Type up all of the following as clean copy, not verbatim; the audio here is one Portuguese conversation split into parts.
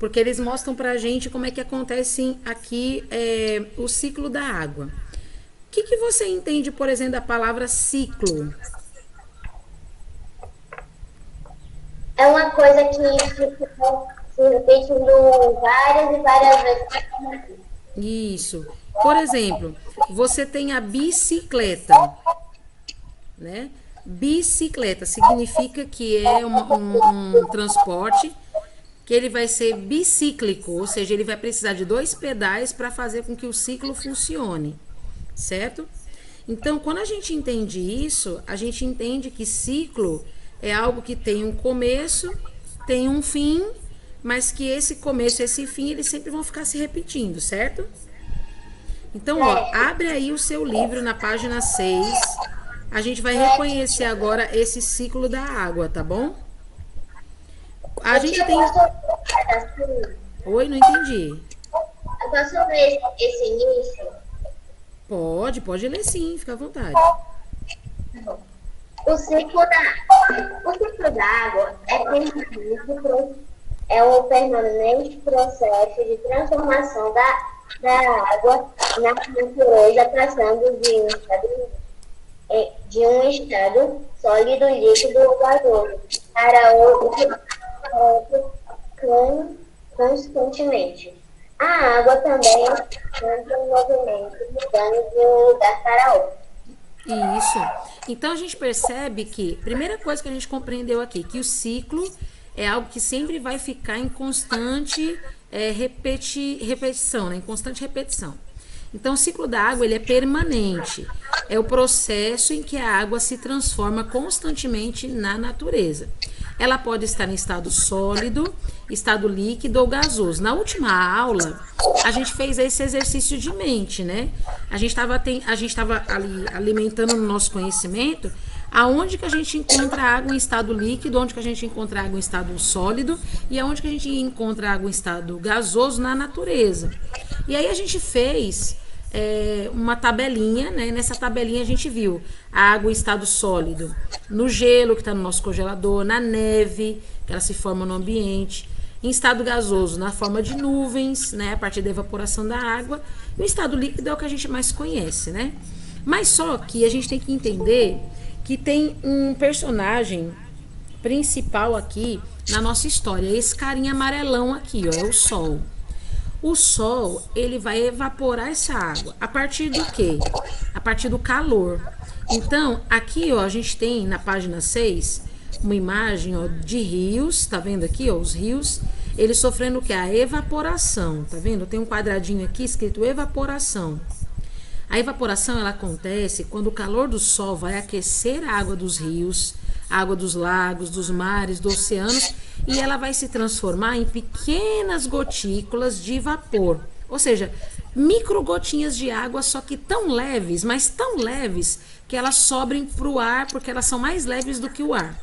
porque eles mostram pra gente como é que acontece aqui o ciclo da água. O que, que você entende, por exemplo, da palavra ciclo? É uma coisa que fica se repetindo várias e várias vezes. Isso. Por exemplo, você tem a bicicleta, né? Bicicleta significa que é um transporte que ele vai ser bicíclico, ou seja, ele vai precisar de dois pedais para fazer com que o ciclo funcione, certo? Então, quando a gente entende isso, a gente entende que ciclo é algo que tem um começo, tem um fim, mas que esse começo e esse fim eles sempre vão ficar se repetindo, certo? Então, ó, Certo. abre aí o seu livro na página 6. A gente vai reconhecer agora esse ciclo da água, tá bom? A Eu gente tinha tem. posto assim, Oi, não entendi. eu posso ver esse início? Pode ler sim, fica à vontade. O ciclo da água é um permanente processo de transformação da água na natureza, passando de um estado sólido, líquido ou gasoso para outro constantemente. A água também entra em movimento, mudando de um lugar para outro. Isso. Então a gente percebe que, primeira coisa que a gente compreendeu aqui, que o ciclo é algo que sempre vai ficar em constante repetição, né? Em constante repetição. Então o ciclo da água ele é permanente. É o processo em que a água se transforma constantemente na natureza. Ela pode estar em estado sólido, estado líquido ou gasoso. Na última aula, a gente fez esse exercício de mente, né? A gente estava ali alimentando no nosso conhecimento aonde que a gente encontra água em estado líquido, onde que a gente encontra água em estado sólido e aonde que a gente encontra água em estado gasoso na natureza. E aí a gente fez uma tabelinha, né? Nessa tabelinha a gente viu a água em estado sólido no gelo, que está no nosso congelador, na neve, que ela se forma no ambiente, em estado gasoso, na forma de nuvens, né? A partir da evaporação da água, e o estado líquido é o que a gente mais conhece, né? Mas só que a gente tem que entender que tem um personagem principal aqui na nossa história, esse carinha amarelão aqui, ó, é o Sol. O sol, ele vai evaporar essa água. A partir do quê? A partir do calor. Então, aqui, ó, a gente tem na página 6 uma imagem, ó, de rios, tá vendo aqui, ó, os rios, eles sofrendo o quê? A evaporação, tá vendo? Tem um quadradinho aqui escrito evaporação. A evaporação ela acontece quando o calor do sol vai aquecer a água dos rios, a água dos lagos, dos mares, dos oceanos, e ela vai se transformar em pequenas gotículas de vapor. Ou seja, micro gotinhas de água, só que tão leves, mas tão leves, que elas sobem para o ar, porque elas são mais leves do que o ar,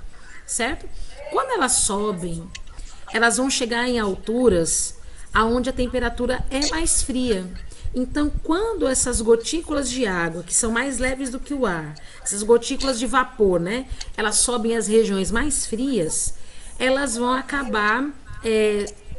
certo? Quando elas sobem, elas vão chegar em alturas aonde a temperatura é mais fria. Então, quando essas gotículas de água, que são mais leves do que o ar, essas gotículas de vapor, né, elas sobem às regiões mais frias, elas vão acabar,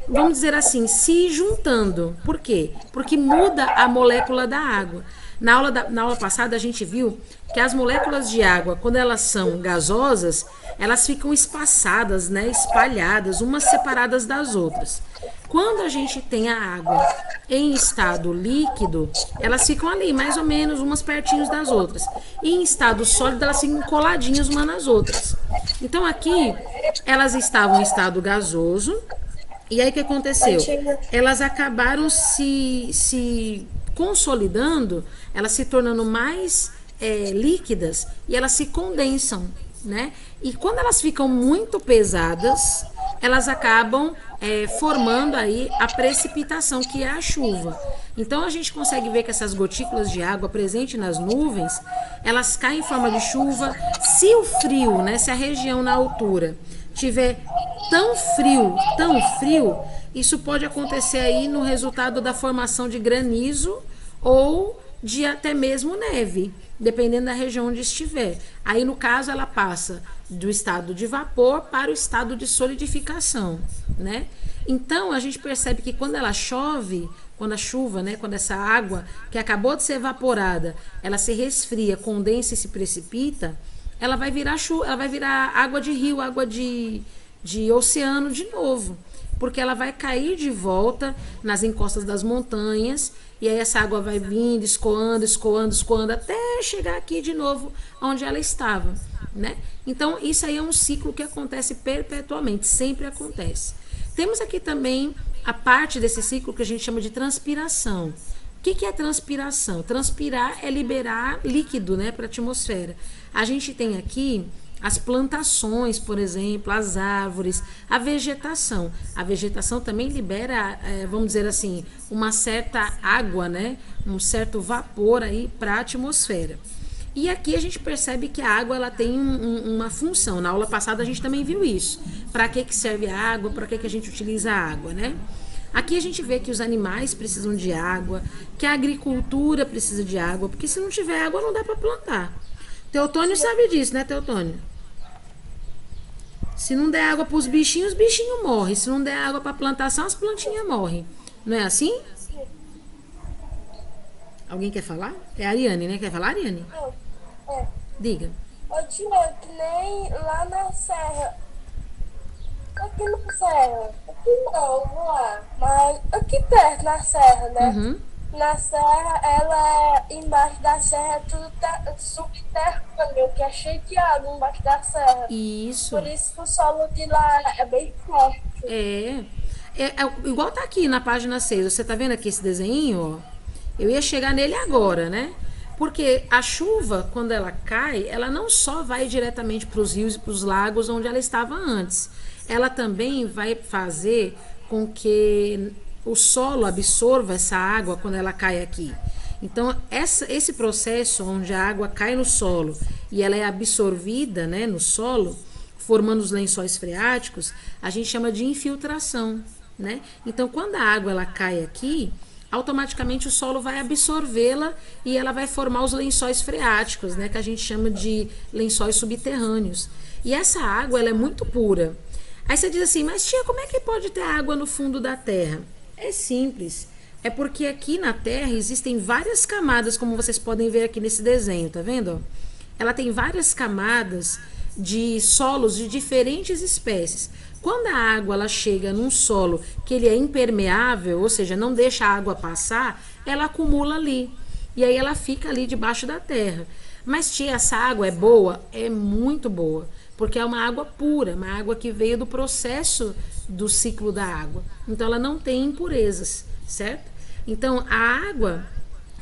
vamos dizer assim, se juntando. Por quê? Porque muda a molécula da água. Na aula passada, a gente viu que as moléculas de água, quando elas são gasosas, elas ficam espaçadas, né, espalhadas, umas separadas das outras. Quando a gente tem a água em estado líquido, elas ficam ali, mais ou menos, umas pertinhos das outras. E em estado sólido, elas ficam coladinhas umas nas outras. Então, aqui, elas estavam em estado gasoso. E aí, o que aconteceu? Elas acabaram se consolidando, elas se tornando mais líquidas e elas se condensam, né? E quando elas ficam muito pesadas, elas acabam formando aí a precipitação, que é a chuva. Então a gente consegue ver que essas gotículas de água presentes nas nuvens, elas caem em forma de chuva. Se o frio, né, se a região na altura tiver tão frio, isso pode acontecer aí no resultado da formação de granizo ou de até mesmo neve, dependendo da região onde estiver. Aí, no caso, ela passa do estado de vapor para o estado de solidificação. né? Então a gente percebe que quando ela chove, quando a chuva, né, quando essa água que acabou de ser evaporada, ela se resfria, condensa e se precipita, ela vai virar ela vai virar água de rio, água de oceano de novo, porque ela vai cair de volta nas encostas das montanhas e aí essa água vai vindo, escoando, escoando, escoando até chegar aqui de novo onde ela estava, né? Então isso aí é um ciclo que acontece perpetuamente, sempre acontece. Temos aqui também a parte desse ciclo que a gente chama de transpiração. O que é transpiração? Transpirar é liberar líquido, né, para a atmosfera. A gente tem aqui as plantações, por exemplo, as árvores, a vegetação. A vegetação também libera, vamos dizer assim, uma certa água, né, um certo vapor aí para a atmosfera. E aqui a gente percebe que a água ela tem uma função. Na aula passada a gente também viu isso. Para que serve a água? Para que a gente utiliza a água, né? Aqui a gente vê que os animais precisam de água, que a agricultura precisa de água, porque se não tiver água não dá para plantar. Teotônio sabe disso, né, Teotônio? Se não der água para os bichinhos, os bichinhos morrem. Se não der água para a plantação, as plantinhas morrem. Não é assim? Alguém quer falar? É a Ariane, né? Quer falar, Ariane? É. Diga. Eu tinha que nem lá na serra. Aqui na serra. Aqui não lá. Mas aqui perto, na serra, né? Uhum. Na serra, ela é embaixo da serra, é tudo subterrâneo, que é cheio de água embaixo da serra. Isso. Por isso que o solo de lá é bem forte. É igual tá aqui na página 6. Você tá vendo aqui esse desenho, ó? Eu ia chegar nele agora, né? Porque a chuva, quando ela cai, ela não só vai diretamente para os rios e para os lagos onde ela estava antes. Ela também vai fazer com que o solo absorva essa água quando ela cai aqui. Então, esse processo onde a água cai no solo e ela é absorvida, né, no solo, formando os lençóis freáticos, a gente chama de infiltração, né? Então, quando a água ela cai aqui, automaticamente o solo vai absorvê-la e ela vai formar os lençóis freáticos, né, que a gente chama de lençóis subterrâneos. E essa água ela é muito pura. Aí você diz assim, mas tia, como é que pode ter água no fundo da terra? É simples. É porque aqui na Terra existem várias camadas, como vocês podem ver aqui nesse desenho, tá vendo? Ela tem várias camadas de solos de diferentes espécies. Quando a água ela chega num solo que ele é impermeável, ou seja, não deixa a água passar, ela acumula ali. E aí ela fica ali debaixo da terra. Mas tia, essa água é boa? É muito boa. Porque é uma água pura, uma água que veio do processo do ciclo da água. Então ela não tem impurezas, certo? Então a água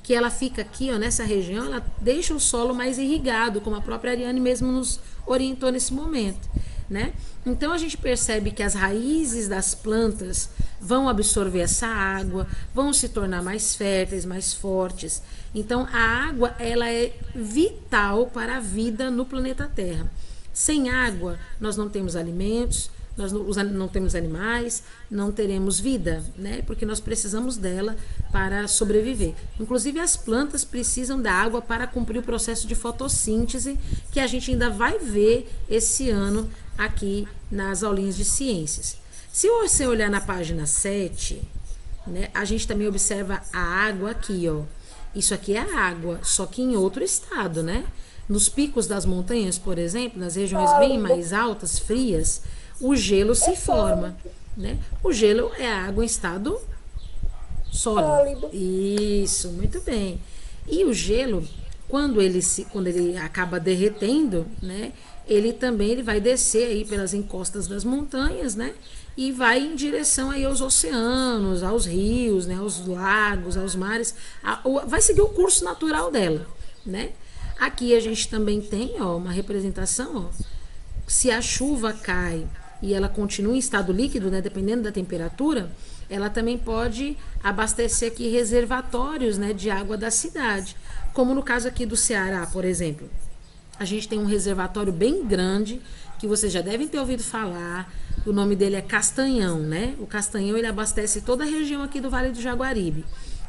que ela fica aqui, ó, nessa região, ela deixa o solo mais irrigado, como a própria Ariane mesmo nos orientou nesse momento, né? Então a gente percebe que as raízes das plantas vão absorver essa água, vão se tornar mais férteis, mais fortes. Então a água ela é vital para a vida no planeta Terra. Sem água nós não temos alimentos, nós não temos animais, não teremos vida, né? Porque nós precisamos dela para sobreviver. Inclusive as plantas precisam da água para cumprir o processo de fotossíntese, que a gente ainda vai ver esse ano aqui nas aulinhas de ciências. Se você olhar na página 7, né, a gente também observa a água aqui, ó. Isso aqui é a água, só que em outro estado, né? Nos picos das montanhas, por exemplo, nas regiões bem mais altas, frias, o gelo se forma, né? O gelo é a água em estado sólido. Isso, muito bem. E o gelo, quando ele acaba derretendo, né? Ele vai descer aí pelas encostas das montanhas, né? E vai em direção aí aos oceanos, aos rios, né? Aos lagos, aos mares. Vai seguir o curso natural dela, né? Aqui a gente também tem, ó, uma representação, ó. Se a chuva cai e ela continua em estado líquido, né, dependendo da temperatura, ela também pode abastecer aqui reservatórios, né, de água da cidade. Como no caso aqui do Ceará, por exemplo. A gente tem um reservatório bem grande, que vocês já devem ter ouvido falar. O nome dele é Castanhão, né? O Castanhão, ele abastece toda a região aqui do Vale do Jaguaribe.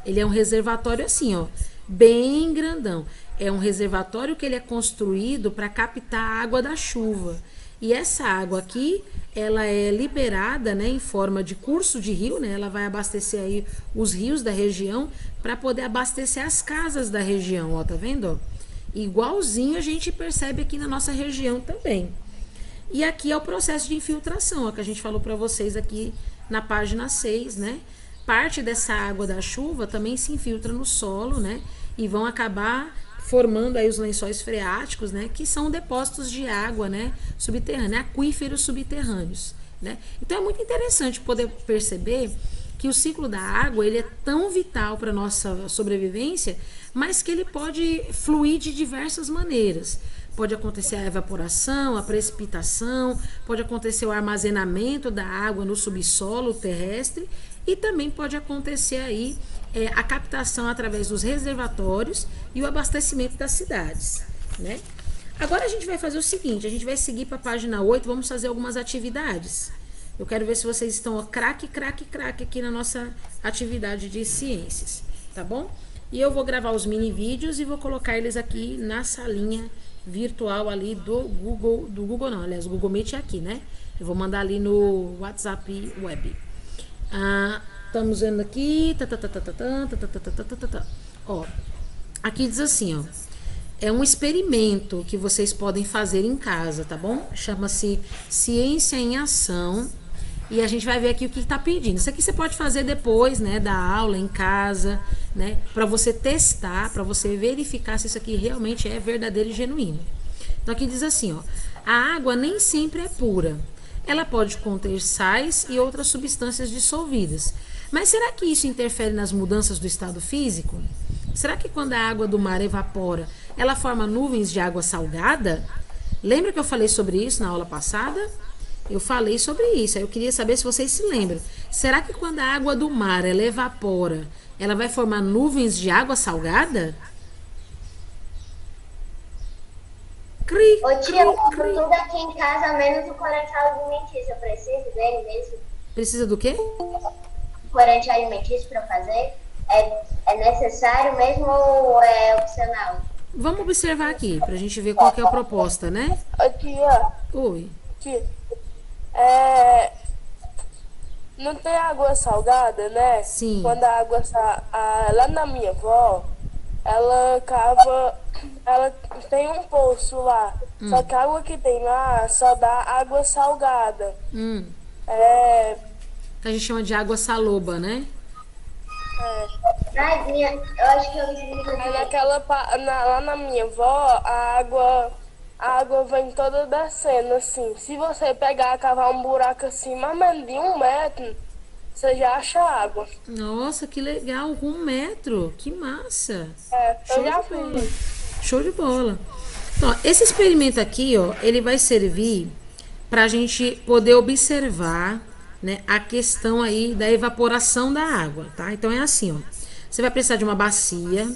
Ele é um reservatório assim, ó, bem grandão. É um reservatório que ele é construído para captar a água da chuva. E essa água aqui, ela é liberada, né, em forma de curso de rio, né? Ela vai abastecer aí os rios da região para poder abastecer as casas da região, ó, tá vendo? Ó? Igualzinho a gente percebe aqui na nossa região também. E aqui é o processo de infiltração, ó, que a gente falou para vocês aqui na página 6, né? Parte dessa água da chuva também se infiltra no solo, né? E vão acabar formando aí os lençóis freáticos, né? Que são depósitos de água, né? Subterrânea, aquíferos subterrâneos, né? Então é muito interessante poder perceber que o ciclo da água, ele é tão vital para a nossa sobrevivência, mas que ele pode fluir de diversas maneiras. Pode acontecer a evaporação, a precipitação, pode acontecer o armazenamento da água no subsolo terrestre e também pode acontecer aí a captação através dos reservatórios e o abastecimento das cidades, né? Agora a gente vai fazer o seguinte, a gente vai seguir para a página 8, vamos fazer algumas atividades. Eu quero ver se vocês estão craque aqui na nossa atividade de ciências, tá bom? E eu vou gravar os mini vídeos e vou colocar eles aqui na salinha virtual ali do Google não, aliás, o Google Meet é aqui, né? Eu vou mandar ali no WhatsApp Web. Estamos vendo aqui, ó, aqui diz assim, ó, é um experimento que vocês podem fazer em casa, tá bom? Chama-se Ciência em Ação. E a gente vai ver aqui o que está pedindo. Isso aqui você pode fazer depois, né, da aula, em casa, né, para você testar, para você verificar se isso aqui realmente é verdadeiro e genuíno. Então aqui diz assim, ó, a água nem sempre é pura. Ela pode conter sais e outras substâncias dissolvidas. Mas será que isso interfere nas mudanças do estado físico? Será que quando a água do mar evapora, ela forma nuvens de água salgada? Lembra que eu falei sobre isso na aula passada? Eu falei sobre isso, aí eu queria saber se vocês se lembram. Será que quando a água do mar ela evapora, ela vai formar nuvens de água salgada? Ô tia, eu compro tudo aqui em casa, menos o corante alimentício. Eu preciso dele mesmo? Precisa do quê? Corante alimentício para fazer? É necessário mesmo ou é opcional? Vamos observar aqui, pra gente ver qual que é a proposta, né? Aqui, ó. Oi. Aqui. Não tem água salgada, né? Sim. Quando a água lá na minha avó, ela cava, ela tem um poço lá. Só que a água que tem lá só dá água salgada. Que a gente chama de água saloba, né? Eu acho que eu entendi. Lá na minha avó, a água vem toda descendo, assim. Se você pegar, cavar um buraco assim, mais ou menos de 1 metro, você já acha água. Nossa, que legal, com 1 metro, que massa. Eu já fiz. Show de bola. Então, esse experimento aqui, ó, ele vai servir para a gente poder observar, né, a questão aí da evaporação da água, tá? Então é assim, ó. Você vai precisar de uma bacia,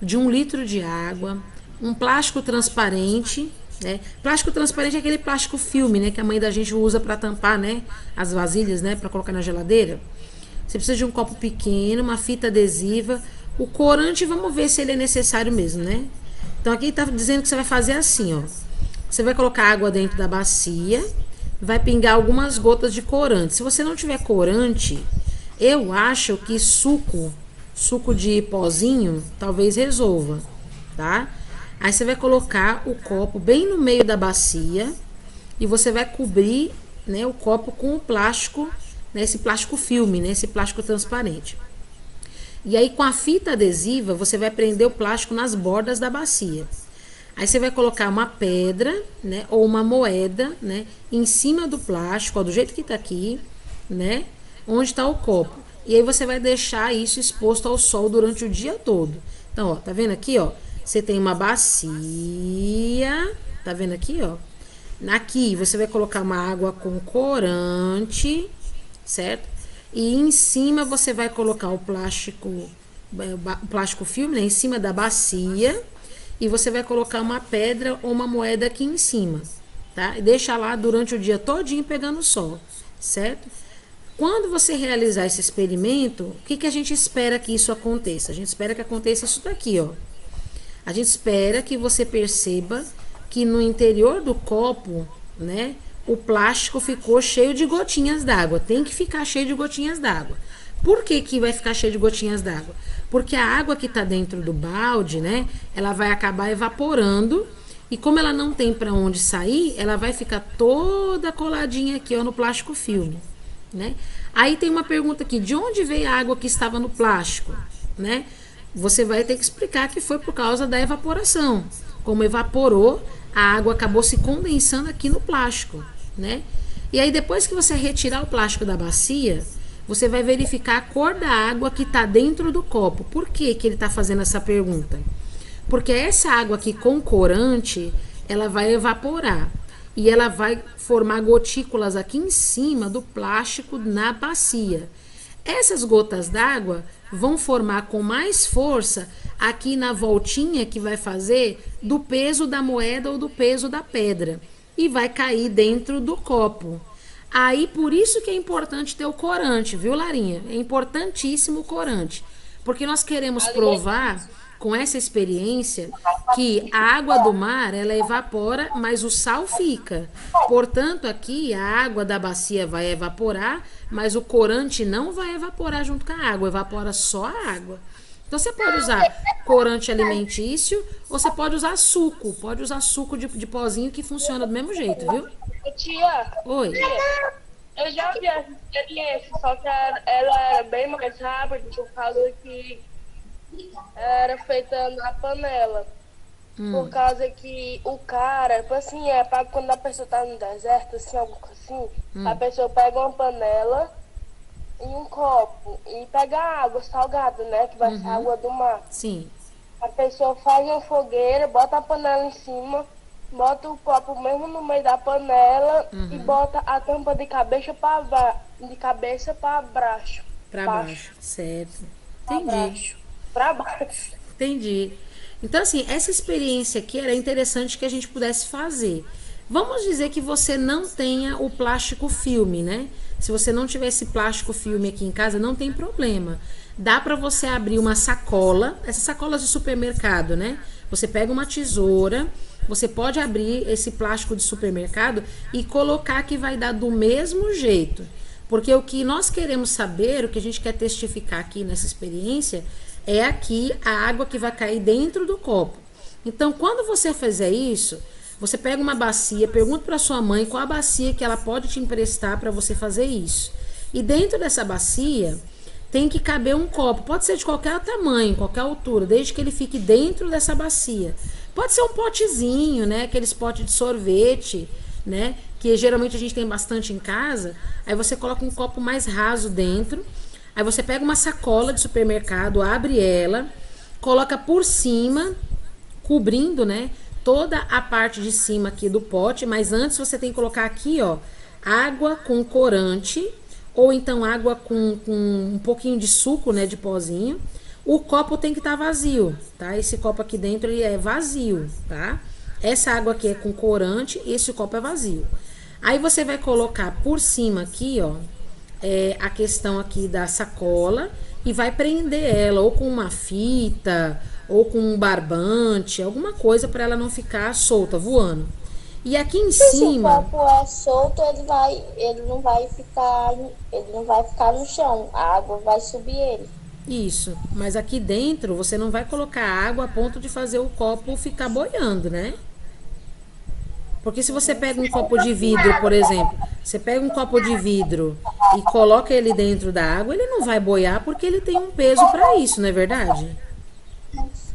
de 1 litro de água, um plástico transparente, né? Plástico transparente é aquele plástico filme, né, que a mãe da gente usa para tampar, né, as vasilhas, né, para colocar na geladeira. Você precisa de um copo pequeno, uma fita adesiva, o corante, vamos ver se ele é necessário mesmo, né? Então aqui tá dizendo que você vai fazer assim, ó. Você vai colocar água dentro da bacia, vai pingar algumas gotas de corante. Se você não tiver corante, eu acho que suco de pozinho, talvez resolva, tá? Aí você vai colocar o copo bem no meio da bacia e você vai cobrir, né, o copo com o plástico, né, esse plástico filme, né, esse plástico transparente. E aí com a fita adesiva você vai prender o plástico nas bordas da bacia. Aí você vai colocar uma pedra, né, ou uma moeda, né, em cima do plástico, ó, do jeito que tá aqui, né, onde está o copo. E aí você vai deixar isso exposto ao sol durante o dia todo. Então, ó, tá vendo aqui, ó? Você tem uma bacia, tá vendo aqui, ó? Aqui você vai colocar uma água com corante, certo? E em cima você vai colocar o plástico filme, né, em cima da bacia. E você vai colocar uma pedra ou uma moeda aqui em cima, tá? E deixa lá durante o dia todinho pegando sol, certo? Quando você realizar esse experimento, o que a gente espera que isso aconteça? A gente espera que aconteça isso daqui, ó. A gente espera que você perceba que no interior do copo né, o plástico ficou cheio de gotinhas d'água. Tem que ficar cheio de gotinhas d'água. Por que que vai ficar cheio de gotinhas d'água? Porque a água que está dentro do balde, né, ela vai acabar evaporando e como ela não tem para onde sair, ela vai ficar toda coladinha aqui, ó, no plástico filme, né? Aí tem uma pergunta aqui, de onde veio a água que estava no plástico, né? Você vai ter que explicar que foi por causa da evaporação. Como evaporou, a água acabou se condensando aqui no plástico, né? E aí depois que você retirar o plástico da bacia, você vai verificar a cor da água que está dentro do copo. Por que que ele está fazendo essa pergunta? Porque essa água aqui com corante, ela vai evaporar. E ela vai formar gotículas aqui em cima do plástico na bacia. Essas gotas d'água vão formar com mais força aqui na voltinha que vai fazer do peso da moeda ou do peso da pedra. E vai cair dentro do copo. Aí, por isso que é importante ter o corante, viu, Larinha? É importantíssimo o corante. Porque nós queremos provar, com essa experiência, que a água do mar, ela evapora, mas o sal fica. Portanto, aqui, a água da bacia vai evaporar, mas o corante não vai evaporar junto com a água, evapora só a água. Então, você pode usar corante alimentício ou você pode usar suco. Pode usar suco de pozinho que funciona do mesmo jeito, viu? Tia, Oi. eu já vi essa experiência, só que ela era bem mais rápida por causa que era feita na panela. Por causa que o cara, tipo assim, pra quando a pessoa tá no deserto, assim, algo assim, a pessoa pega uma panela e um copo e pega água salgada, né? Que vai ser água do mar. Sim. A pessoa faz uma fogueira, bota a panela em cima, bota o copo mesmo no meio da panela e bota a tampa de cabeça para baixo. Para baixo, certo. Entendi. Para baixo. Entendi. Então, assim, essa experiência aqui era interessante que a gente pudesse fazer. Vamos dizer que você não tenha o plástico filme, né? Se você não tiver esse plástico filme aqui em casa, não tem problema. Dá para você abrir uma sacola, essas sacolas de supermercado, né? Você pega uma tesoura, você pode abrir esse plástico de supermercado e colocar que vai dar do mesmo jeito. Porque o que nós queremos saber, o que a gente quer testificar aqui nessa experiência, é aqui a água que vai cair dentro do copo. Então, quando você fizer isso, você pega uma bacia, pergunta para sua mãe qual a bacia que ela pode te emprestar para você fazer isso. E dentro dessa bacia tem que caber um copo, pode ser de qualquer tamanho, qualquer altura, desde que ele fique dentro dessa bacia. Pode ser um potezinho, né, aqueles potes de sorvete, né, que geralmente a gente tem bastante em casa. Aí você coloca um copo mais raso dentro. Aí você pega uma sacola de supermercado, abre ela, coloca por cima, cobrindo, né, toda a parte de cima aqui do pote, mas antes você tem que colocar aqui, ó, água com corante, ou então água com um pouquinho de suco, né, de pozinho. O copo tem que estar vazio, tá? Esse copo aqui dentro, ele é vazio, tá? Essa água aqui é com corante, esse copo é vazio. Aí você vai colocar por cima aqui, ó, a questão aqui da sacola e vai prender ela ou com uma fita ou com um barbante, alguma coisa para ela não ficar solta, voando. E aqui em cima... Se o copo é solto, ele não vai ficar no chão, a água vai subir ele. Isso, mas aqui dentro você não vai colocar água a ponto de fazer o copo ficar boiando, né? Porque se você pega um copo de vidro, por exemplo, você pega um copo de vidro e coloca ele dentro da água, ele não vai boiar porque ele tem um peso para isso, não é verdade?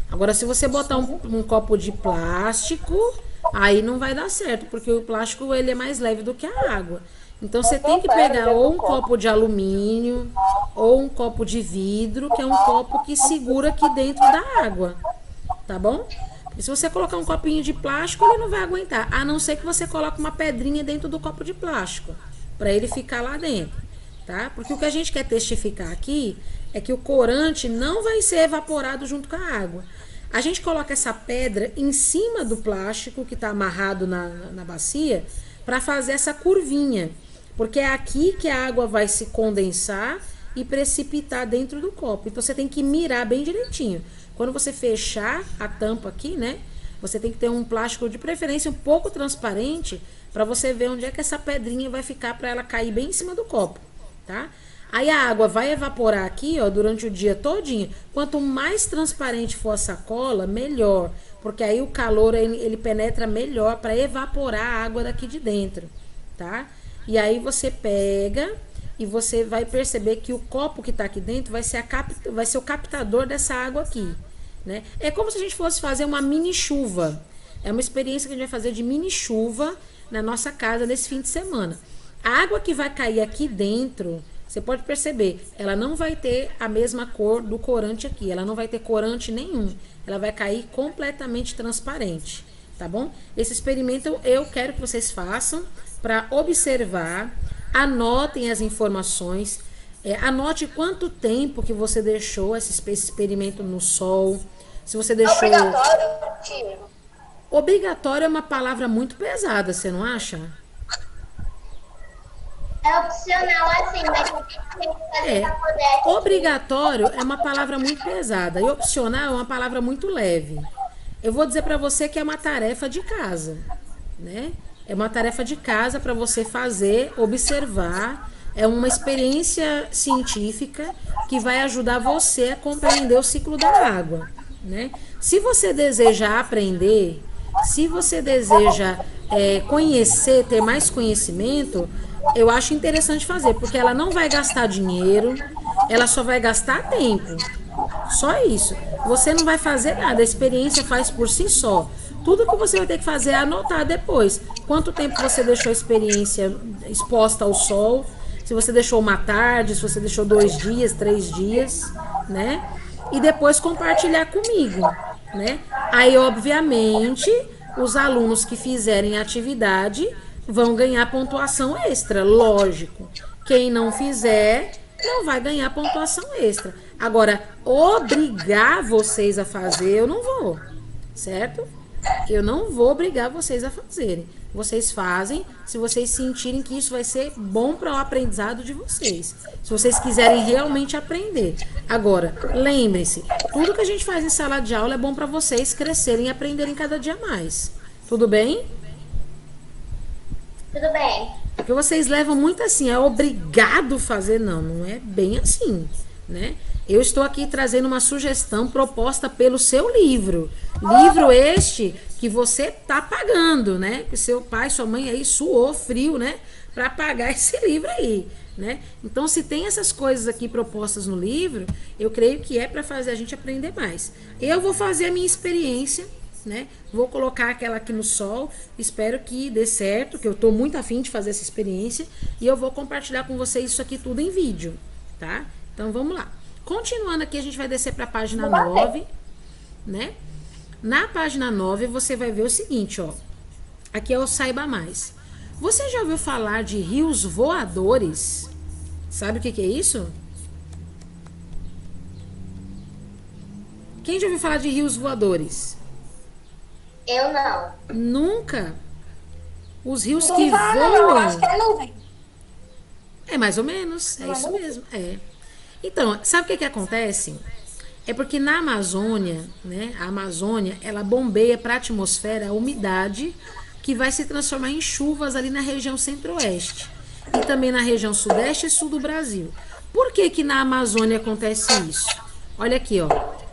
Agora, se você botar um copo de plástico, aí não vai dar certo, porque o plástico ele é mais leve do que a água. Então, você tem que pegar ou um copo de alumínio ou um copo de vidro, que é um copo que segura aqui dentro da água, tá bom? E se você colocar um copinho de plástico, ele não vai aguentar, a não ser que você coloque uma pedrinha dentro do copo de plástico, para ele ficar lá dentro, tá? Porque o que a gente quer testificar aqui é que o corante não vai ser evaporado junto com a água. A gente coloca essa pedra em cima do plástico que está amarrado na bacia para fazer essa curvinha, porque é aqui que a água vai se condensar e precipitar dentro do copo. Então você tem que mirar bem direitinho. Quando você fechar a tampa aqui, né, você tem que ter um plástico de preferência um pouco transparente para você ver onde é que essa pedrinha vai ficar para ela cair bem em cima do copo, tá? Aí a água vai evaporar aqui, ó, durante o dia todinho. Quanto mais transparente for a sacola, melhor, porque aí o calor ele penetra melhor para evaporar a água daqui de dentro, tá? E aí você pega e você vai perceber que o copo que tá aqui dentro vai ser o captador dessa água aqui, né? É como se a gente fosse fazer uma mini chuva. É uma experiência que a gente vai fazer de mini chuva na nossa casa nesse fim de semana. A água que vai cair aqui dentro, você pode perceber, ela não vai ter a mesma cor do corante aqui. Ela não vai ter corante nenhum. Ela vai cair completamente transparente, tá bom? Esse experimento eu quero que vocês façam para observar. Anotem as informações. Anote quanto tempo que você deixou esse experimento no sol. Se você deixou... Obrigatório, tia. Obrigatório é uma palavra muito pesada, você não acha? É opcional assim, mas a gente tem que fazer pra poder... Obrigatório é uma palavra muito pesada e opcional é uma palavra muito leve. Eu vou dizer para você que é uma tarefa de casa, né? É uma tarefa de casa para você fazer, observar. É uma experiência científica que vai ajudar você a compreender o ciclo da água, né? Se você deseja aprender, se você deseja conhecer, ter mais conhecimento, eu acho interessante fazer, porque ela não vai gastar dinheiro, ela só vai gastar tempo. Só isso. Você não vai fazer nada, a experiência faz por si só. Tudo que você vai ter que fazer é anotar depois. Quanto tempo você deixou a experiência exposta ao sol, se você deixou uma tarde, se você deixou 2 dias, 3 dias, né? E depois compartilhar comigo, né? Aí, obviamente, os alunos que fizerem a atividade vão ganhar pontuação extra, lógico. Quem não fizer, não vai ganhar pontuação extra. Agora, obrigar vocês a fazer, eu não vou, certo? Eu não vou obrigar vocês a fazerem. Vocês fazem se vocês sentirem que isso vai ser bom para o aprendizado de vocês. Se vocês quiserem realmente aprender. Agora, lembrem-se, tudo que a gente faz em sala de aula é bom para vocês crescerem e aprenderem cada dia mais. Tudo bem? Tudo bem. Porque vocês levam muito assim, é obrigado fazer. Não, não é bem assim, né? Eu estou aqui trazendo uma sugestão proposta pelo seu livro. Livro este que você está pagando, né? Que seu pai, sua mãe aí suou frio, né? Para pagar esse livro aí, né? Então, se tem essas coisas aqui propostas no livro, eu creio que é para fazer a gente aprender mais. Eu vou fazer a minha experiência, né? Vou colocar aquela aqui no sol. Espero que dê certo, que eu estou muito afim de fazer essa experiência. E eu vou compartilhar com vocês isso aqui tudo em vídeo, tá? Então, vamos lá. Continuando aqui, a gente vai descer para a página 9, né? Na página 9, você vai ver o seguinte, ó. Aqui é o Saiba Mais. Você já ouviu falar de rios voadores? Sabe o que que é isso? Quem já ouviu falar de rios voadores? Eu não. Nunca? Os rios que Não fala, não, voam. acho que é nuvem. É mais ou menos, é isso mesmo, é. Então, sabe o que que acontece? É porque na Amazônia, né, a Amazônia, ela bombeia para a atmosfera a umidade que vai se transformar em chuvas ali na região centro-oeste e também na região sudeste e sul do Brasil. Por que que na Amazônia acontece isso? Olha aqui, ó.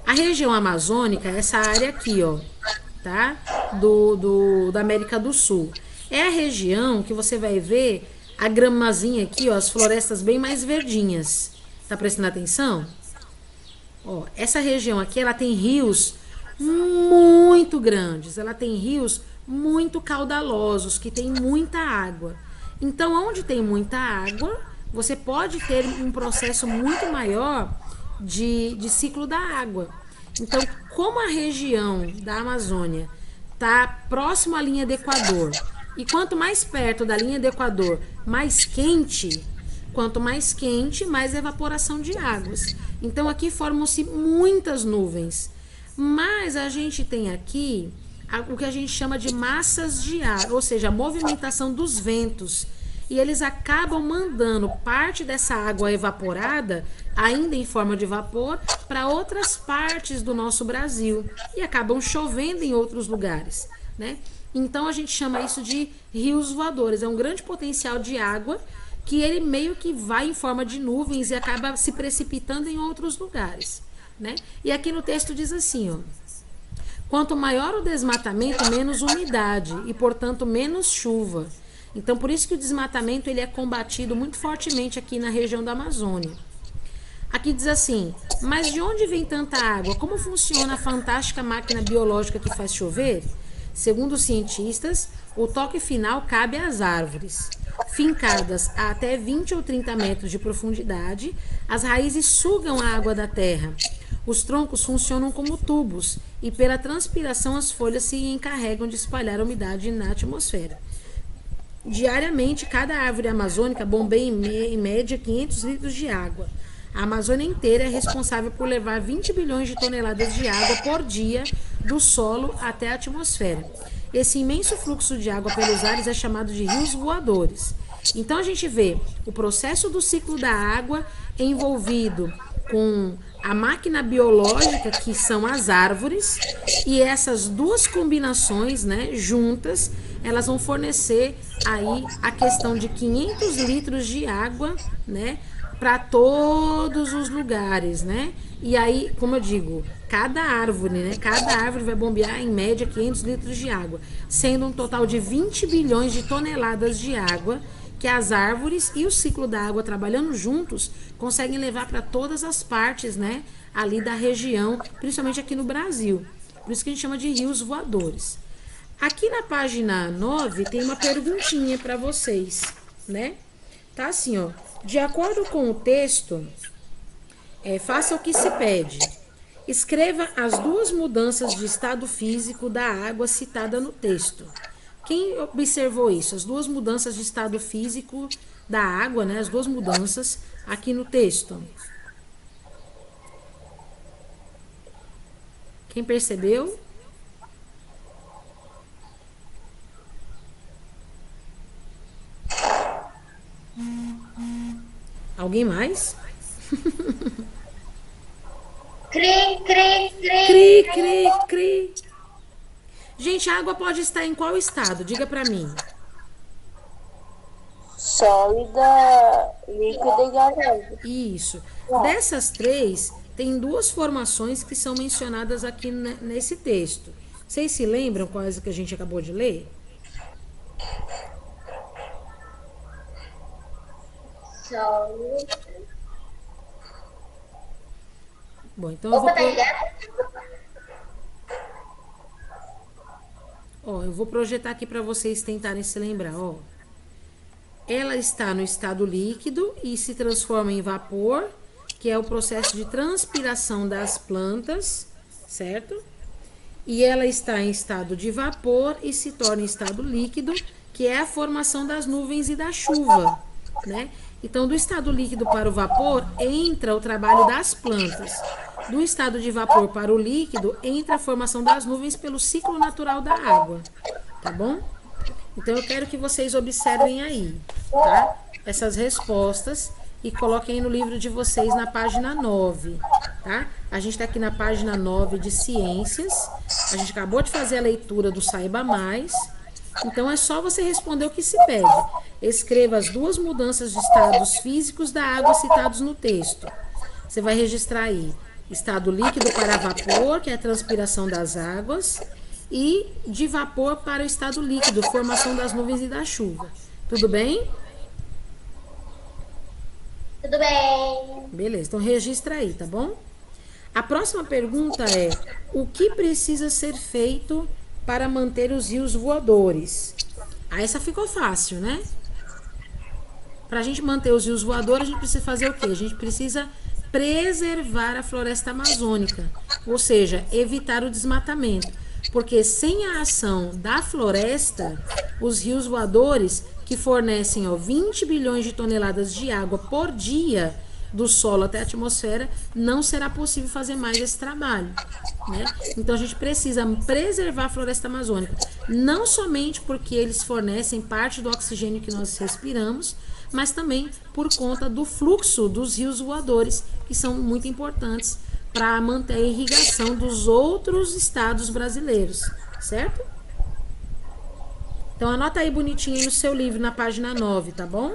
A região amazônica, essa área aqui, ó, tá? Da América do Sul. É a região que você vai ver a gramazinha aqui, ó, as florestas bem mais verdinhas. Tá prestando atenção? Ó, essa região aqui, ela tem rios muito grandes. Ela tem rios muito caudalosos, que tem muita água. Então, onde tem muita água, você pode ter um processo muito maior de ciclo da água. Então, como a região da Amazônia está próximo à linha do Equador, e quanto mais perto da linha do Equador, mais quente, quanto mais quente, mais evaporação de águas. Então, aqui formam-se muitas nuvens. Mas a gente tem aqui o que a gente chama de massas de ar, ou seja, a movimentação dos ventos. E eles acabam mandando parte dessa água evaporada, ainda em forma de vapor, para outras partes do nosso Brasil. E acabam chovendo em outros lugares, né? Então a gente chama isso de rios voadores. É um grande potencial de água que ele meio que vai em forma de nuvens e acaba se precipitando em outros lugares, né? E aqui no texto diz assim, ó: quanto maior o desmatamento, menos umidade e, portanto, menos chuva. Então, por isso que o desmatamento ele é combatido muito fortemente aqui na região da Amazônia. Aqui diz assim: mas de onde vem tanta água? Como funciona a fantástica máquina biológica que faz chover? Segundo os cientistas, o toque final cabe às árvores. Fincadas a até 20 ou 30 metros de profundidade, as raízes sugam a água da terra. Os troncos funcionam como tubos e, pela transpiração, as folhas se encarregam de espalhar a umidade na atmosfera. Diariamente, cada árvore amazônica bombeia em média 500 litros de água. A Amazônia inteira é responsável por levar 20 bilhões de toneladas de água por dia do solo até a atmosfera. Esse imenso fluxo de água pelos ares é chamado de rios voadores. Então a gente vê o processo do ciclo da água envolvido com a máquina biológica, que são as árvores, e essas duas combinações, né, juntas, elas vão fornecer aí a questão de 500 litros de água, né, para todos os lugares, né? E aí, como eu digo, cada árvore, né? Cada árvore vai bombear em média 500 litros de água, sendo um total de 20 bilhões de toneladas de água que as árvores e o ciclo da água trabalhando juntos conseguem levar para todas as partes, né? Ali da região, principalmente aqui no Brasil. Por isso que a gente chama de rios voadores. Aqui na página 9 tem uma perguntinha para vocês, né? Tá assim, ó. De acordo com o texto, faça o que se pede. Escreva as duas mudanças de estado físico da água citada no texto. Quem observou isso? As duas mudanças de estado físico da água, né? As duas mudanças aqui no texto. Quem percebeu? Alguém mais? Cri, cri, cri. Cri, cri, cri. Gente, a água pode estar em qual estado? Diga pra mim. Sólida, líquida e gasosa. Isso. Dessas três, tem duas formações que são mencionadas aqui nesse texto. Vocês se lembram quais que a gente acabou de ler? Sólida. Bom, então eu vou... Ó, eu vou projetar aqui para vocês tentarem se lembrar, ó. Ela está no estado líquido e se transforma em vapor, que é o processo de transpiração das plantas, certo? E ela está em estado de vapor e se torna em estado líquido, que é a formação das nuvens e da chuva, né? Então, do estado líquido para o vapor, entra o trabalho das plantas. Do estado de vapor para o líquido, entra a formação das nuvens pelo ciclo natural da água, tá bom? Então, eu quero que vocês observem aí, tá? Essas respostas e coloquem aí no livro de vocês na página 9, tá? A gente tá aqui na página 9 de Ciências. A gente acabou de fazer a leitura do Saiba Mais. Então, é só você responder o que se pede. Escreva as duas mudanças de estados físicos da água citados no texto. Você vai registrar aí estado líquido para vapor, que é a transpiração das águas, e de vapor para o estado líquido, formação das nuvens e da chuva. Tudo bem? Tudo bem. Beleza, então registra aí, tá bom? A próxima pergunta é: o que precisa ser feito para manter os rios voadores? Ah, essa ficou fácil, né? Para a gente manter os rios voadores, a gente precisa fazer o quê? A gente precisa preservar a floresta amazônica, ou seja, evitar o desmatamento. Porque sem a ação da floresta, os rios voadores, que fornecem 20 bilhões de toneladas de água por dia do solo até a atmosfera, não será possível fazer mais esse trabalho, né? Então a gente precisa preservar a floresta amazônica, não somente porque eles fornecem parte do oxigênio que nós respiramos, mas também por conta do fluxo dos rios voadores, que são muito importantes para manter a irrigação dos outros estados brasileiros, certo? Então anota aí bonitinho aí no seu livro, na página 9, tá bom?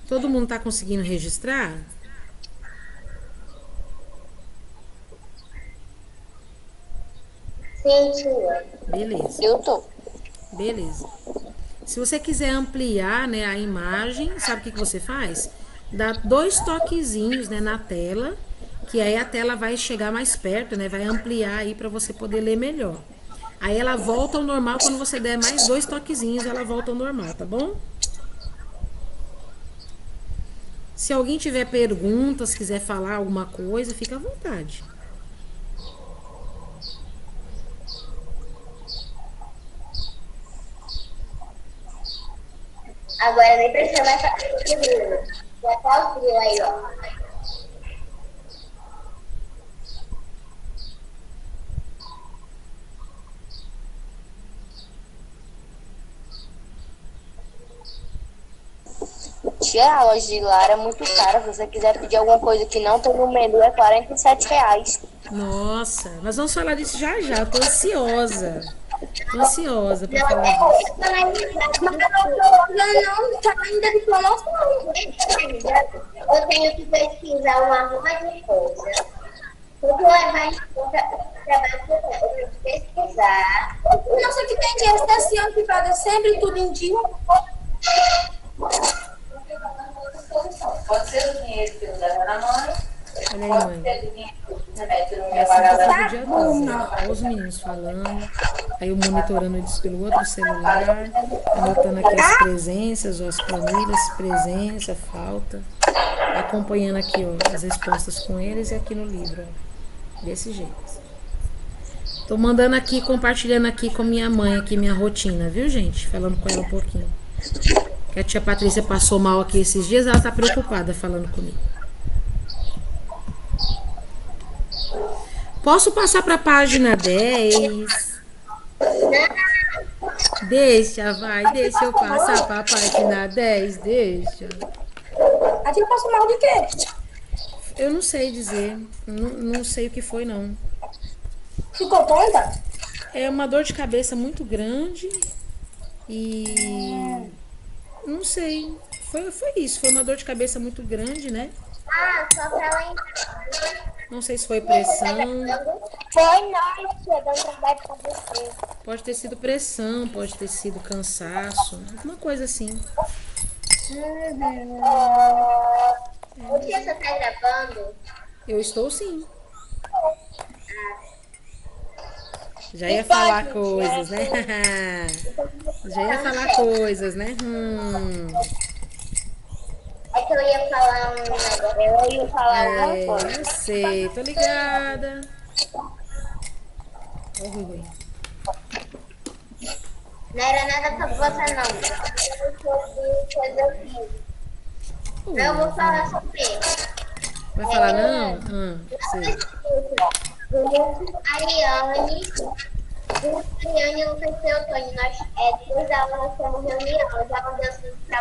Todo mundo tá conseguindo registrar? Sim, tia. Beleza. Eu tô. Beleza. Se você quiser ampliar, né, a imagem, sabe o que você faz? Dá 2 toquezinhos, né, na tela, que aí a tela vai chegar mais perto, né, vai ampliar aí para você poder ler melhor. Aí ela volta ao normal quando você der mais 2 toquezinhos, ela volta ao normal, tá bom? Se alguém tiver perguntas, quiser falar alguma coisa, fica à vontade. Agora nem precisa mais fazer o grilo. Já tá o grilo aí, ó. Tia, a loja de lá é muito cara. Se você quiser pedir alguma coisa que não tem no menu, é R$ 47. Nossa, nós vamos falar disso já já. Tô ansiosa. Tô ansiosa pra Não, falar disso. mas não tá ainda de promoção. Eu tenho que pesquisar uma ruma de coisa. Tudo levar em conta o trabalho que eu tenho que pesquisar. Nossa, que tem dinheiro desse ano que paga sempre tudo em dia. Pode ser o dinheiro que eu dava na mãe, Olha aí, pode mãe. ser o dinheiro que o remédio não É ia assim que pagar eu da fico o dia todo, né? Olha os meninos falando, aí eu monitorando eles pelo outro celular, anotando aqui as presenças, ó, as planilhas, presença, falta, acompanhando aqui, ó, as respostas com eles e aqui no livro, ó, desse jeito. Tô mandando aqui, compartilhando aqui com minha mãe, aqui minha rotina, viu, gente? Falando com ela um pouquinho. Que a tia Patrícia passou mal aqui esses dias, ela tá preocupada falando comigo. Posso passar para a página 10? Deixa, vai, deixa eu passar para a página 10, deixa. A tia passou mal de quê? Eu não sei dizer, não sei o que foi, não. Ficou tonta? É uma dor de cabeça muito grande e não sei, foi isso, foi uma dor de cabeça muito grande, né? Ah, só pra lembrar. Não sei se foi pressão, Foi não, tia, dando trabalho pra você. pode ter sido pressão, pode ter sido cansaço, alguma coisa assim. O que você tá gravando? Eu estou sim. Já ia falar coisas, né? Já ia falar coisas, né? É que eu ia falar um negócio. Eu ia falar alguma coisa. Eu sei, tô ligada. Ô, Rui. Não era nada sobre você, não. Sobre coisa assim. Eu vou falar sobre isso. Vai falar não? Sei. Ariane, e Lucas e Eutônio, nós, duas aulas, nós temos reunião. Eu já mandei os links pra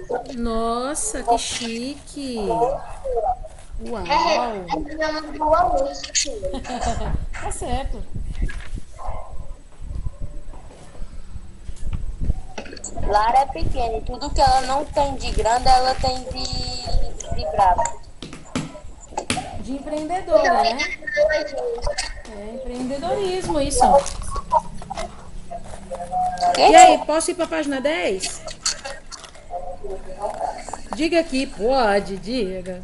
vocês. Nossa, que chique. Uau. A reunião do almoço, tia. Tá certo. Lara é pequena e tudo que ela não tem de grande, ela tem de brava. De empreendedora, né? É empreendedorismo, isso. E aí, posso ir pra página 10? Diga aqui, pode, diga.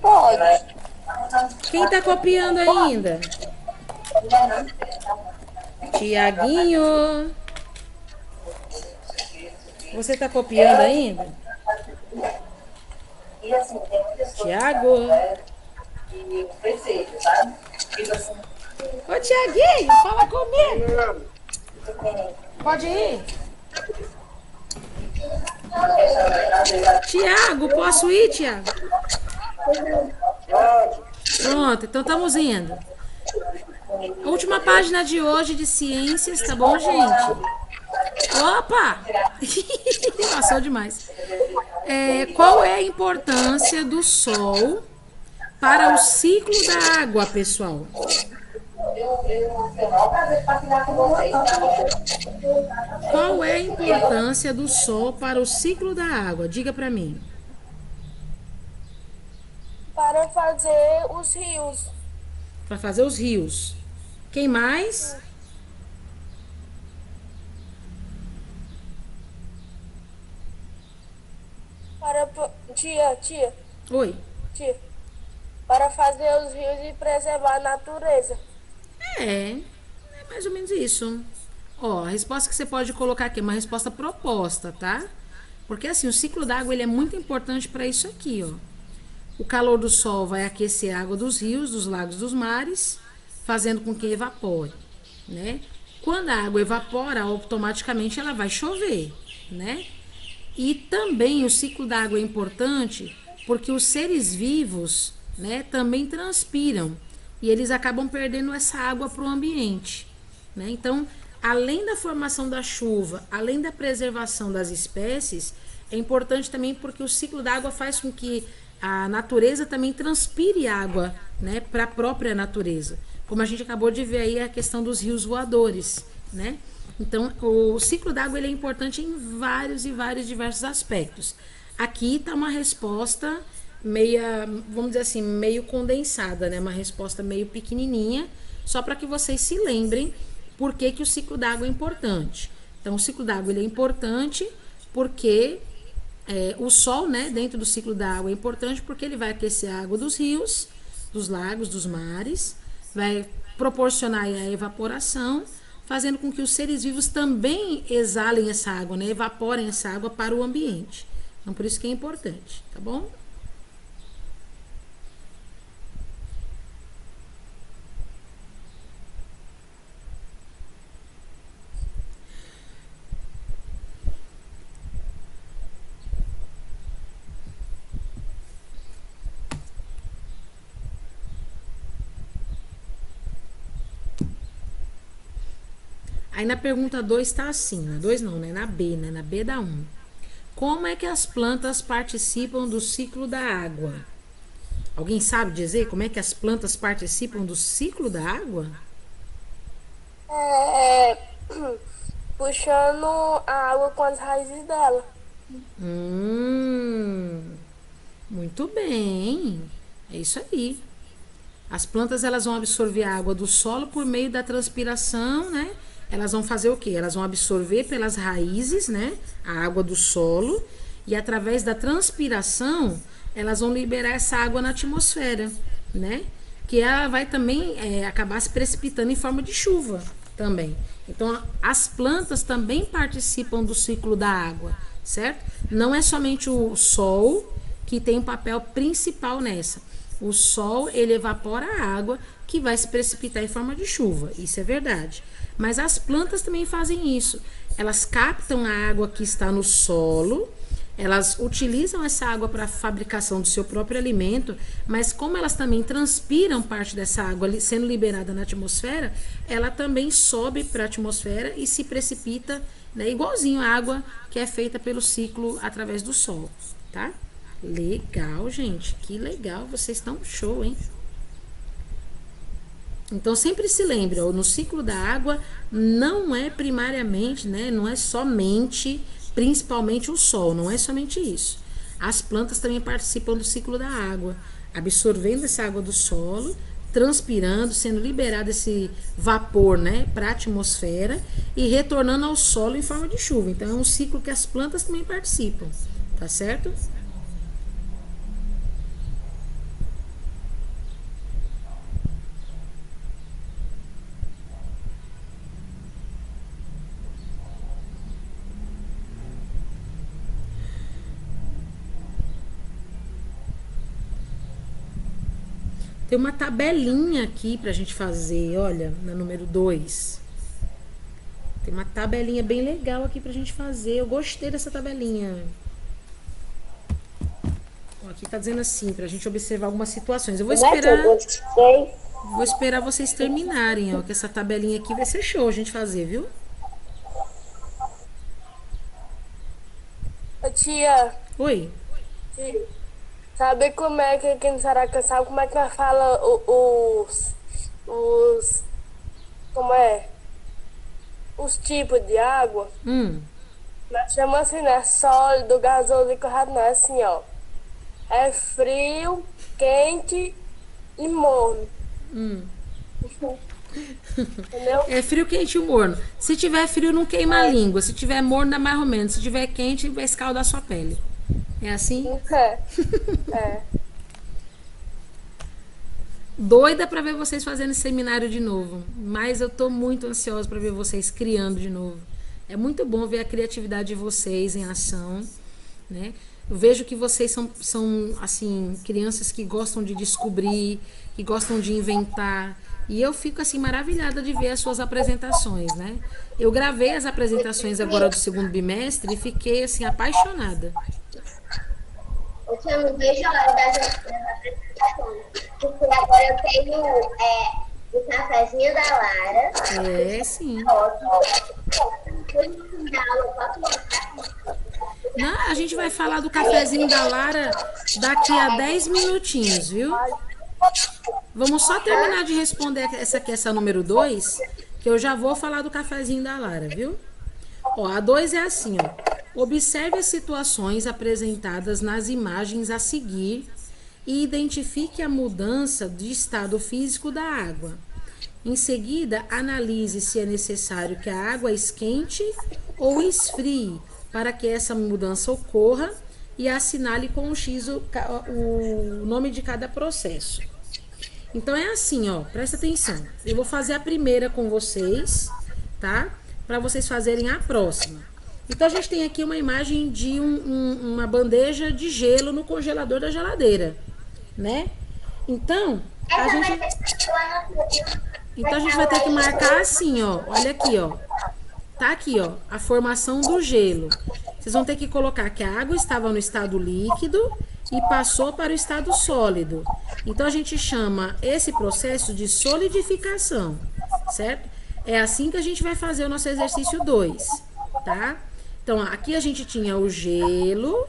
Pode. Quem tá copiando ainda? Tiaguinho. Você tá copiando ainda? E assim, tem muitas coisas Tiago. que prefeito, sabe? Tipo assim, Ô, Tiaguinho, fala comigo. Pode ir? Tiago, posso ir, Tiago? Pronto, então estamos indo. A última página de hoje de ciências, tá bom, gente? Opa! Passou demais. Qual é a importância do Sol para o ciclo da água, pessoal? Eu tenho o maior prazer de partilhar com vocês, tá bom? Qual é a importância do Sol para o ciclo da água? Diga para mim. Para fazer os rios. Para fazer os rios. Quem mais? Tia, Oi. para fazer os rios e preservar a natureza. É mais ou menos isso. Ó, a resposta que você pode colocar aqui é uma resposta proposta, tá? Porque assim, o ciclo da água ele é muito importante para isso aqui, ó. O calor do sol vai aquecer a água dos rios, dos lagos, dos mares, fazendo com que evapore, né? Quando a água evapora, automaticamente ela vai chover, né? E também o ciclo da água é importante porque os seres vivos, né, também transpiram e eles acabam perdendo essa água para o ambiente, né? Então, além da formação da chuva, além da preservação das espécies, é importante também porque o ciclo da água faz com que a natureza também transpire água, né, para a própria natureza. Como a gente acabou de ver aí a questão dos rios voadores, né? Então, o ciclo da água ele é importante em vários diversos aspectos. Aqui está uma resposta meia, vamos dizer assim, meio condensada, né? Uma resposta meio pequenininha, só para que vocês se lembrem por que o ciclo da água é importante. Então, o ciclo da água ele é importante porque o sol, né, dentro do ciclo da água é importante porque ele vai aquecer a água dos rios, dos lagos, dos mares, vai proporcionar a evaporação, fazendo com que os seres vivos também exalem essa água, né, evaporem essa água para o ambiente. Então, por isso que é importante, tá bom? Aí na pergunta 2 está assim, na 2 não, né? Na B, né? Na B da 1. Como é que as plantas participam do ciclo da água? Alguém sabe dizer como é que as plantas participam do ciclo da água? Puxando a água com as raízes dela. Muito bem. É isso aí. As plantas elas vão absorver a água do solo por meio da transpiração, né? Elas vão fazer o quê? Elas vão absorver pelas raízes, né, a água do solo e através da transpiração elas vão liberar essa água na atmosfera, né? Que ela vai também acabar se precipitando em forma de chuva também. Então as plantas também participam do ciclo da água, certo? Não é somente o sol que tem um papel principal nessa. O sol ele evapora a água que vai se precipitar em forma de chuva, isso é verdade. Mas as plantas também fazem isso. Elas captam a água que está no solo, elas utilizam essa água para a fabricação do seu próprio alimento, mas como elas também transpiram parte dessa água sendo liberada na atmosfera, ela também sobe para a atmosfera e se precipita, né, igualzinho a água que é feita pelo ciclo através do sol, tá? Legal, gente, que legal, vocês estão show, hein? Então sempre se lembre, ó, no ciclo da água não é primariamente, né, não é somente, principalmente o sol, não é somente isso. As plantas também participam do ciclo da água, absorvendo essa água do solo, transpirando, sendo liberado esse vapor, né, para a atmosfera e retornando ao solo em forma de chuva. Então é um ciclo que as plantas também participam, tá certo? Tem uma tabelinha aqui pra gente fazer, olha, na número 2. Tem uma tabelinha bem legal aqui pra gente fazer. Eu gostei dessa tabelinha. Ó, aqui tá dizendo assim, pra gente observar algumas situações. Eu vou esperar vocês terminarem, ó, que essa tabelinha aqui vai ser show a gente fazer, viu? Ô, tia, Oi. sabe como é que aqui no Saraca, sabe como é que nós fala os, como é? Os tipos de água? Nós chamamos assim, né? Sólido, gasoso e corrado, não é assim, ó. É frio, quente e morno. Entendeu? É frio, quente e morno. Se tiver frio, não queima a língua. Se tiver morno, dá mais ou menos. Se tiver quente, vai escaldar a sua pele. É assim? É. Doida pra ver vocês fazendo esse seminário de novo. Mas eu tô muito ansiosa pra ver vocês criando de novo. É muito bom ver a criatividade de vocês em ação, né? Eu vejo que vocês são assim, crianças que gostam de descobrir, que gostam de inventar. E eu fico assim maravilhada de ver as suas apresentações, né? Eu gravei as apresentações agora do segundo bimestre e fiquei assim apaixonada. Eu tinha não vejo a hora das apresentações. Porque agora eu tenho o cafezinho da Lara. É, sim. Não, a gente vai falar do cafezinho da Lara daqui a 10 minutinhos, viu? Vamos só terminar de responder essa número 2, que eu já vou falar do cafezinho da Lara, viu? Ó, a 2 é assim, ó. Observe as situações apresentadas nas imagens a seguir e identifique a mudança de estado físico da água. Em seguida, analise se é necessário que a água esquente ou esfrie para que essa mudança ocorra e assinale com um X o nome de cada processo. Então é assim, ó, presta atenção. Eu vou fazer a primeira com vocês, tá? Para vocês fazerem a próxima. Então a gente tem aqui uma imagem de uma bandeja de gelo no congelador da geladeira, né? Então a gente vai ter que marcar assim, ó. Olha aqui, ó. Tá aqui, ó, a formação do gelo. Vocês vão ter que colocar que a água estava no estado líquido e passou para o estado sólido. Então a gente chama esse processo de solidificação, certo? É assim que a gente vai fazer o nosso exercício 2, tá? Então aqui a gente tinha o gelo,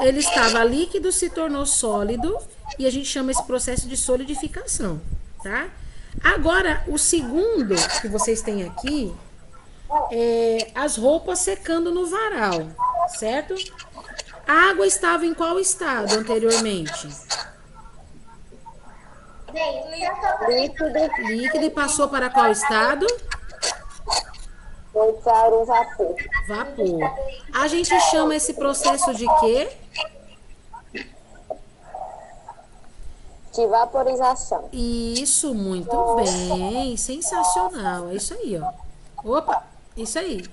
ele estava líquido, se tornou sólido e a gente chama esse processo de solidificação, tá? Agora, o segundo que vocês têm aqui é as roupas secando no varal, certo? A água estava em qual estado anteriormente? Líquido e passou para qual estado? Foi para o vapor. Vapor. A gente chama esse processo de quê? De vaporização. Isso, muito bem. Sensacional. É isso aí, ó. Opa, isso aí.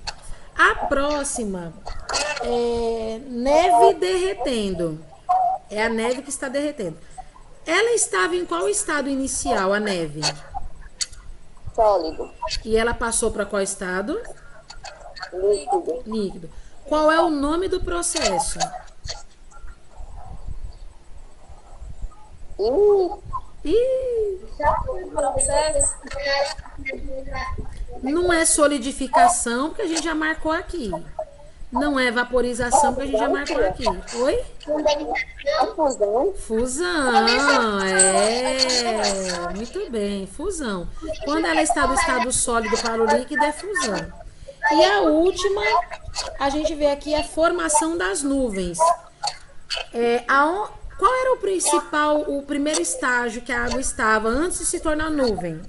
A próxima é neve derretendo. É a neve que está derretendo. Ela estava em qual estado inicial, a neve? Sólido. E ela passou para qual estado? Líquido. Líquido. Qual é o nome do processo? Ih, não é solidificação, porque a gente já marcou aqui. Não é vaporização, porque a gente já marcou aqui. Oi? Fusão. Fusão, é. Muito bem, fusão. Quando ela está do estado sólido para o líquido, é fusão. E a última, a gente vê aqui a formação das nuvens. Qual era o primeiro estágio que a água estava antes de se tornar nuvem?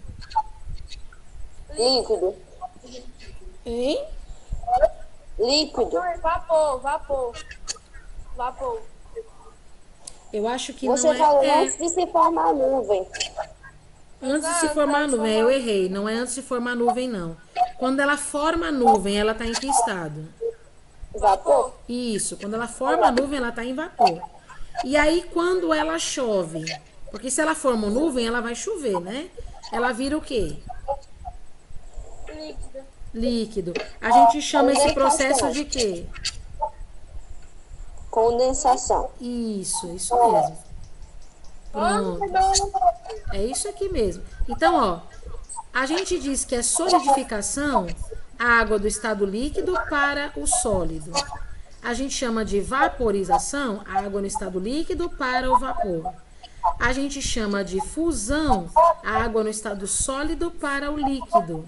Líquido. Hein? Líquido. Vapor. Eu acho que Você não é. falou antes de se formar a nuvem. Antes de se formar a nuvem, eu errei. Não é antes de formar a nuvem, não. Quando ela forma a nuvem, ela está em que estado? Vapor. Isso, quando ela forma a nuvem, ela está em vapor. E aí, quando ela chove? Porque se ela forma uma nuvem, ela vai chover, né? Ela vira o quê? Líquido. Líquido. A gente chama esse processo de quê? condensação. Isso mesmo. Pronto. É isso aqui mesmo. Então, ó, a gente diz que é solidificação a água do estado líquido para o sólido. A gente chama de vaporização a água no estado líquido para o vapor. A gente chama de fusão a água no estado sólido para o líquido.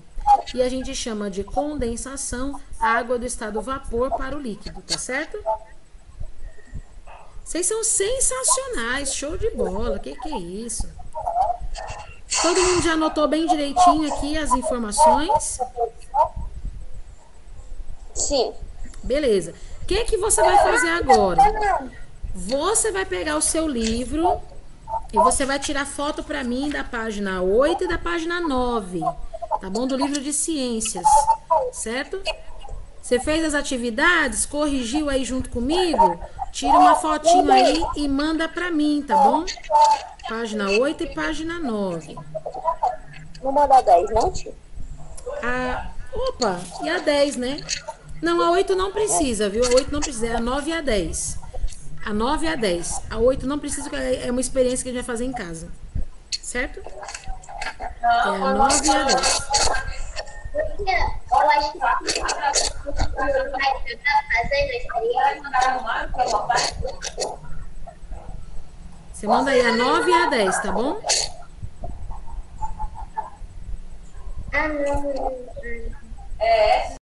E a gente chama de condensação a água do estado vapor para o líquido, tá certo? Vocês são sensacionais, show de bola, que é isso? Todo mundo já anotou bem direitinho aqui as informações? Sim. Beleza. O que você vai fazer agora? Você vai pegar o seu livro e você vai tirar foto para mim da página 8 e da página 9, tá bom? Do livro de ciências, certo? Você fez as atividades, corrigiu aí junto comigo? Tira uma fotinho aí e manda para mim, tá bom? Página 8 e página 9. Não manda 10, não, tio? Opa, e a 10, né? Não, a 8 não precisa, viu? A 8 não precisa, é a 9 e a 10. A 9 e a 10. A 8 não precisa, porque é uma experiência que a gente vai fazer em casa. Certo? É a 9 e a 10. Eu acho que vai fazendo experiência. Você manda aí a 9 e a 10, tá bom? Ah, não. É.